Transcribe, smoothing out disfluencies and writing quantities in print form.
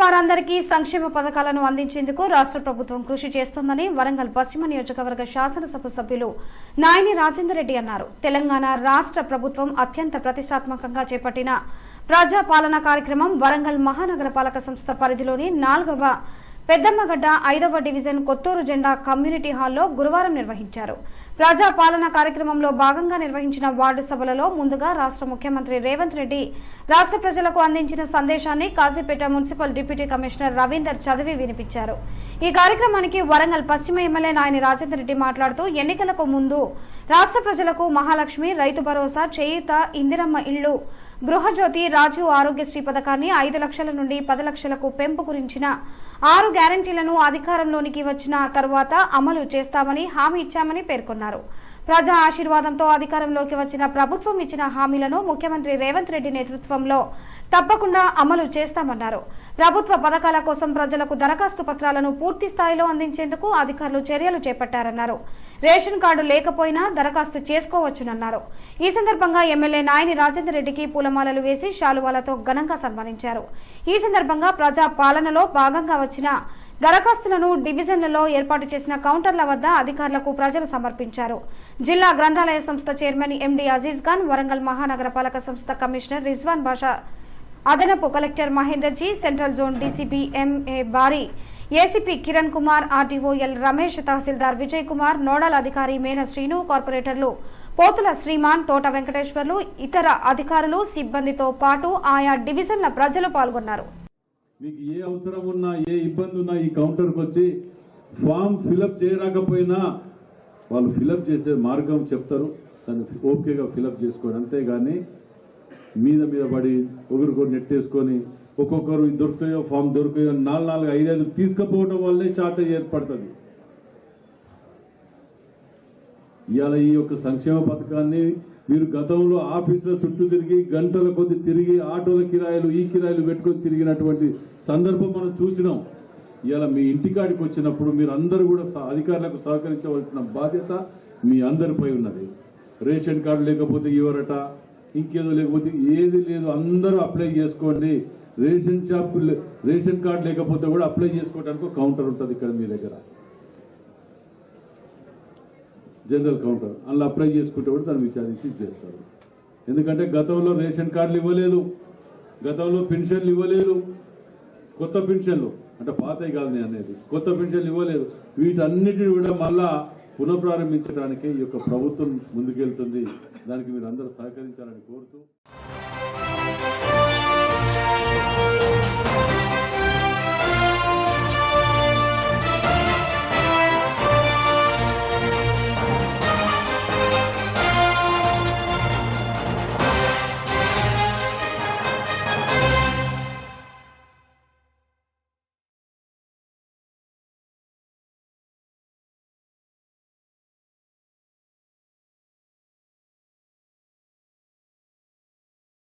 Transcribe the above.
వారందరికీ సంక్షేమ పథకాలను అందించేందుకు రాష్ట్ర ప్రభుత్వం కృషి చేస్తోందని వరంగల్ పశ్చిమ నియోజకవర్గ శాసనసభ సభ్యులు నాయని రాజేందర్ రెడ్డి అన్నారు. తెలంగాణ రాష్ట్ర ప్రభుత్వం అత్యంత ప్రతిష్టాత్మకంగా చేపట్టిన ప్రజా పాలన కార్యక్రమం వరంగల్ మహానగర పాలక సంస్థ పరిధిలోని 4వ పెద్దమ్మగడ్డ 5వ డివిజన్ కొత్తూరు జెండా కమ్యూనిటీ హాల్లో గురువారం నిర్వహించారు. ప్రజా పాలన కార్యక్రమంలో భాగంగా నిర్వహించిన వార్డు సభలలో ముందుగా రాష్ట్ర ముఖ్యమంత్రి రేవంత్ రెడ్డి రాష్ట్ర ప్రజలకు అందించిన సందేశాన్ని Kazipet municipal deputy commissioner Ravinder చదివి వినిపించారు. ఈ కార్యక్రమానికి వరంగల్ పశ్చిమ ఎమ్మెల్యే నాయని రాజేందర్ రెడ్డి మాట్లాడుతూ ఎన్నికలకు ముందు రాష్ట్ర ప్రజలకు మహాలక్ష్మి, రైతు భరోసా, చేయూత, ఇందిరమ్మ ఇళ్లు, గృహజ్యోతి, రాజీవ్ ఆరోగ్యశ్రీ పథకాన్ని 5 లక్షల నుండి 10 లక్షలకు పెంపు గురించిన 6 గ్యారంటీలను అధికారంలోనికి వచ్చిన తరువాత అమలు చేస్తామని హామీ ఇచ్చామని పేర్కొన్నారు. ప్రజా ఆశీర్వాదంతో అధికారంలోకి వచ్చిన ప్రభుత్వం ఇచ్చిన హామీలను ముఖ్యమంత్రి రేవంత్ రెడ్డి నేతృత్వంలో తప్పకుండా అమలు చేస్తామన్నారు. ప్రభుత్వ పథకాల కోసం ప్రజలకు దరఖాస్తు పత్రాలను పూర్తి స్థాయిలో అందించేందుకు అధికారులు చర్యలు చేపట్టారన్నారు. రేషన్ కార్డు లేకపోయినా దరఖాస్తు చేసుకోవచ్చునన్నారు. ఈ సందర్భంగా ఎమ్మెల్యే నాయని రాజేందర్ రెడ్డికి పూలమాలలు వేసి శాలువాలతో ఘనంగా సన్మానించారు. ఈ సందర్భంగా ప్రజా పాలనలో భాగంగా వచ్చిన దరఖాస్తులను డివిజన్లలో ఏర్పాటు చేసిన కౌంటర్ల వద్ద అధికారులకు ప్రజలు సమర్పించారు. జిల్లా గ్రంథాలయ సంస్థ చైర్మన్ ఎండి అజీజ్ ఖాన్, వరంగల్ మహానగర పాలక సంస్థ కమిషనర్ రిజ్వాన్ బాషా, అదనపు collector Mahender G, central zone DCP MA బారీ, ACP Kiran Kumar, RTO L Ramesh, తహసీల్దార్ విజయ్ కుమార్, నోడల్ అధికారి మేన శ్రీను, కార్పొరేటర్లు పోతుల శ్రీమాన్, తోట వెంకటేశ్వర్లు, ఇతర అధికారులు, సిబ్బందితో పాటు ఆయా డివిజన్ల ప్రజలు పాల్గొన్నారు. మీకు ఏ అవసరం ఉన్నా, ఏ ఇబ్బంది ఉన్నా ఈ కౌంటర్కి వచ్చి ఫామ్ ఫిలప్ చేయరాకపోయినా వాళ్ళు ఫిలప్ చేసే మార్గం చెప్తారు. దాన్ని ఓకేగా ఫిలప్ చేసుకోండి. అంతేగాని మీద పడి ఒకరికొకరు నెట్టేసుకొని ఒక్కొక్కరు దొరుకుతాయో ఫామ్ దొరుకుతాయో 4, 5 తీసుకుపోవడం వల్లే షార్టేజ్ ఏర్పడుతుంది. ఇవాళ ఈ యొక్క సంక్షేమ పథకాన్ని మీరు గతంలో ఆఫీసుల చుట్టూ తిరిగి గంటల కొద్ది తిరిగి ఆటోల కిరాయిలు ఈ కిరాయిలు పెట్టుకొని తిరిగినటువంటి సందర్భం మనం చూసినాం. ఇవాళ మీ ఇంటికాడికి వచ్చినప్పుడు మీరు అందరూ కూడా అధికారులకు సహకరించవలసిన బాధ్యత మీ అందరిపై ఉన్నది. రేషన్ కార్డు లేకపోతే ఇవ్వరట, ఇంకేదో లేకపోతే ఏది లేదు, అందరూ అప్లై చేసుకోండి. రేషన్ కార్డు లేకపోతే కూడా అప్లై చేసుకోవడానికి కౌంటర్ ఉంటుంది ఇక్కడ మీ దగ్గర, జనరల్ కౌంటర్. అందులో అప్లై చేసుకుంటే కూడా దాన్ని విచారించి చేస్తారు. ఎందుకంటే గతంలో రేషన్ కార్డులు ఇవ్వలేదు, గతంలో పెన్షన్లు ఇవ్వలేదు, కొత్త పెన్షన్లు అంటే పాతవి కాదు నేను అనేది, కొత్త పెన్షన్లు ఇవ్వలేదు. వీటన్నిటిని కూడా మళ్ళా పునఃప్రారంభించడానికి ఈ యొక్క ప్రభుత్వం ముందుకెళ్తుంది. దానికి మీరు అందరూ సహకరించాలని కోరుతూ